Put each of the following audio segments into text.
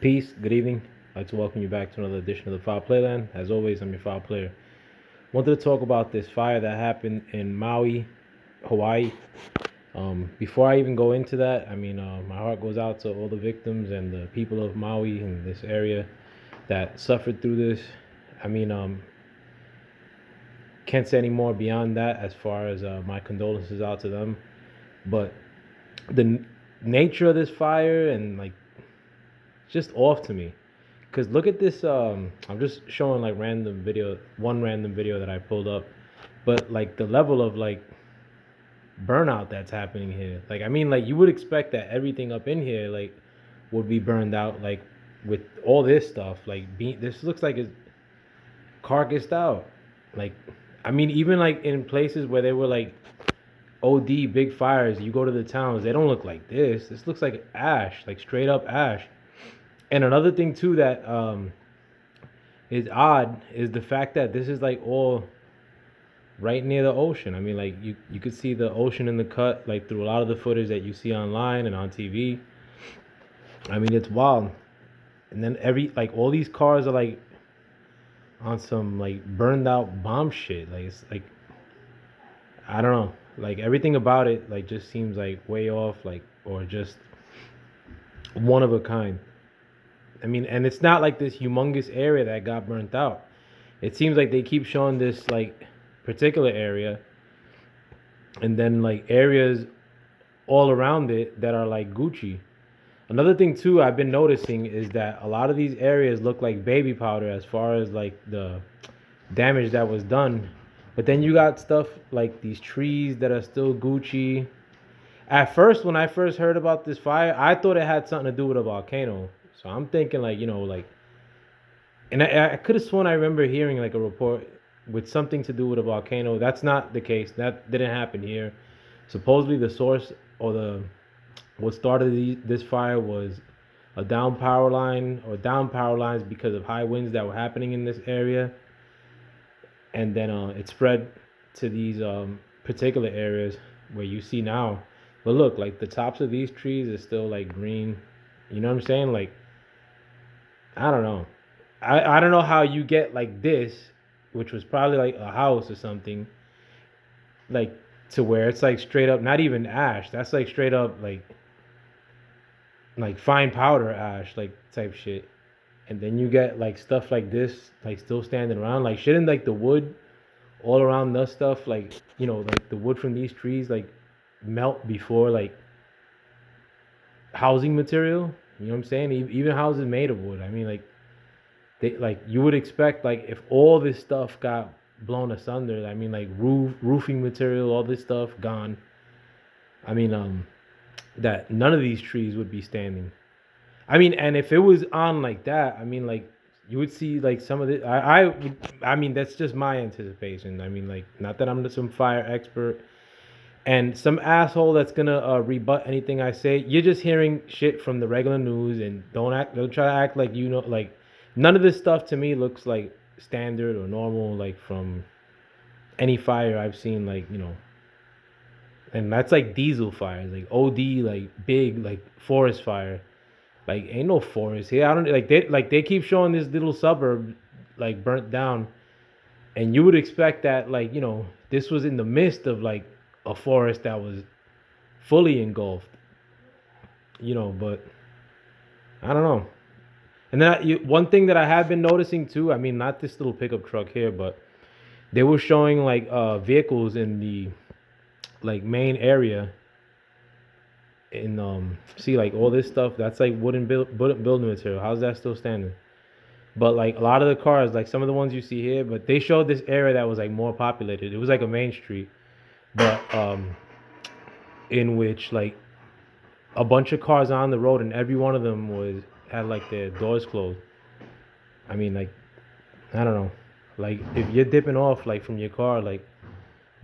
Peace, good evening. I'd like to welcome you back to another edition of the Foul Playland. As always, I'm your Foul Player. Wanted to talk about this fire that happened in Maui, Hawaii. Before I even go into that, my heart goes out to all the victims and the people of Maui and this area that suffered through this. I mean, um, can't say any more beyond that as far as my condolences out to them. But the nature of this fire and like, it's just off to me. Cause look at this. I'm just showing like one random video that I pulled up, but like the level of like burnout that's happening here. Like you would expect that everything up in here like would be burned out, like with all this stuff. This looks like it's carcassed out. Like, even like in places where they were like OD big fires, you go to the towns, they don't look like this. This looks like ash, like straight up ash. And another thing too that is odd is the fact that this is like all right near the ocean. Like you could see the ocean in the cut like through a lot of the footage that you see online and on TV. It's wild. And then every like all these cars are like on some like burned out bomb shit. Like it's like I don't know. Like everything about it like just seems like way off, like or just one of a kind. And it's not like this humongous area that got burnt out. It seems like they keep showing this like particular area and then like areas all around it that are like Gucci. Another thing too I've been noticing is that a lot of these areas look like baby powder as far as like the damage that was done. But then you got stuff like these trees that are still Gucci. At first, when I first heard about this fire, I thought it had something to do with a volcano. So I'm thinking like, and I could have sworn I remember hearing like a report with something to do with a volcano. That's not the case. That didn't happen here. Supposedly the source or the what started this fire was a down power line or down power lines because of high winds that were happening in this area, and then it spread to these particular areas where you see now. But look, like the tops of these trees is still like green. You know what I'm saying? Like I don't know. I don't know how you get like this, which was probably like a house or something, like to where it's like straight up not even ash. That's like straight up like fine powder ash like type shit. And then you get like stuff like this like still standing around. Like shouldn't like the wood all around the stuff like like the wood from these trees like melt before like housing material? You know what I'm saying? Even houses made of wood. Like they like you would expect like if all this stuff got blown asunder, like roofing material, all this stuff gone. I mean um that none of these trees would be standing. And if it was on like that, like you would see like some of the that's just my anticipation. Like not that I'm some fire expert and some asshole that's gonna rebut anything I say. You're just hearing shit from the regular news and don't try to act like like none of this stuff to me looks like standard or normal like from any fire I've seen and that's like diesel fires like OD like big like forest fire. Like ain't no forest here. I don't they keep showing this little suburb like burnt down, and you would expect that this was in the midst of like a forest that was fully engulfed. But I don't know. And then one thing that I have been noticing too. Not this little pickup truck here, but they were showing like vehicles in the like main area. And see like all this stuff that's like building material. How's that still standing? But like a lot of the cars, like some of the ones you see here, but they showed this area that was like more populated. It was like a main street, but in which like a bunch of cars on the road, and every one of them was had like their doors closed. Like I don't know, like if you're dipping off like from your car, like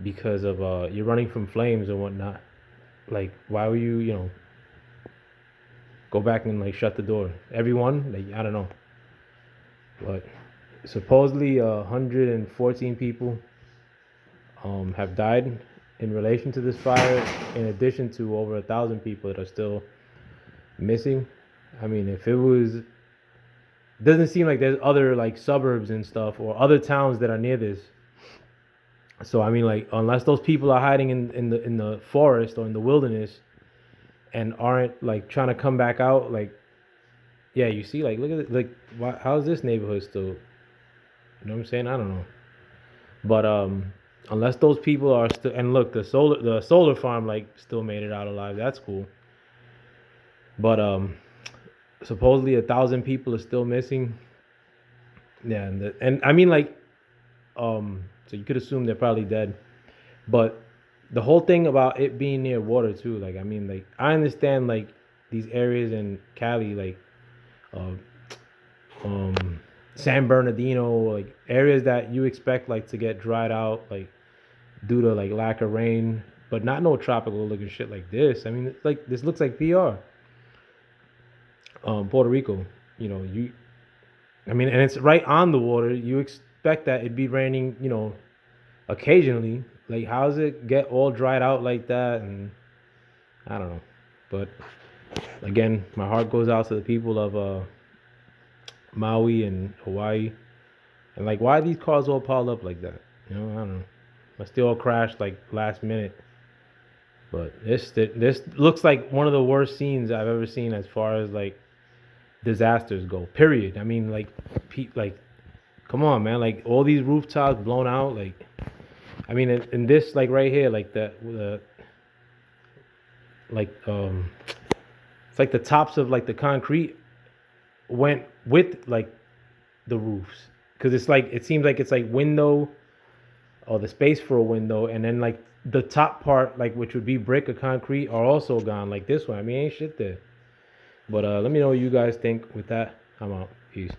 because of you're running from flames or whatnot, like why were you go back and like shut the door? Everyone, like I don't know, but supposedly 114 people have died in relation to this fire, in addition to over 1,000 people that are still missing. If it was Doesn't seem like there's other like suburbs and stuff or other towns that are near this. So I mean, like, unless those people are hiding in the forest or in the wilderness and aren't like trying to come back out, like, yeah, you see, like, look at it, like, why, how's this neighborhood still? You know what I'm saying? I don't know, but unless those people are still, and look, the solar farm like still made it out alive. That's cool, but supposedly 1,000 people are still missing. Yeah, and I mean, like, so you could assume they're probably dead. But the whole thing about it being near water too, like, I mean, like, I understand like these areas in Cali, like, uh, um, San Bernardino, like areas that you expect like to get dried out, like due to like lack of rain, but not no tropical looking shit like this. I mean, it's like this looks like PR, Puerto Rico. You, I mean, and it's right on the water. You expect that it'd be raining, occasionally. Like, how does it get all dried out like that? And I don't know. But again, my heart goes out to the people of Maui and Hawaii. And like, why are these cars all piled up like that? I don't know. Must they all crashed like last minute. But this looks like one of the worst scenes I've ever seen as far as like disasters go. Period. I mean, like, like, come on, man. Like, all these rooftops blown out. Like, I mean, in this, like, right here, like the like it's like the tops of like the concrete went with like the roofs, because it's like, it seems like it's like window, or the space for a window, and then like the top part, like, which would be brick or concrete, are also gone like this one. I mean, ain't shit there. But let me know what you guys think with that. I'm out. Peace.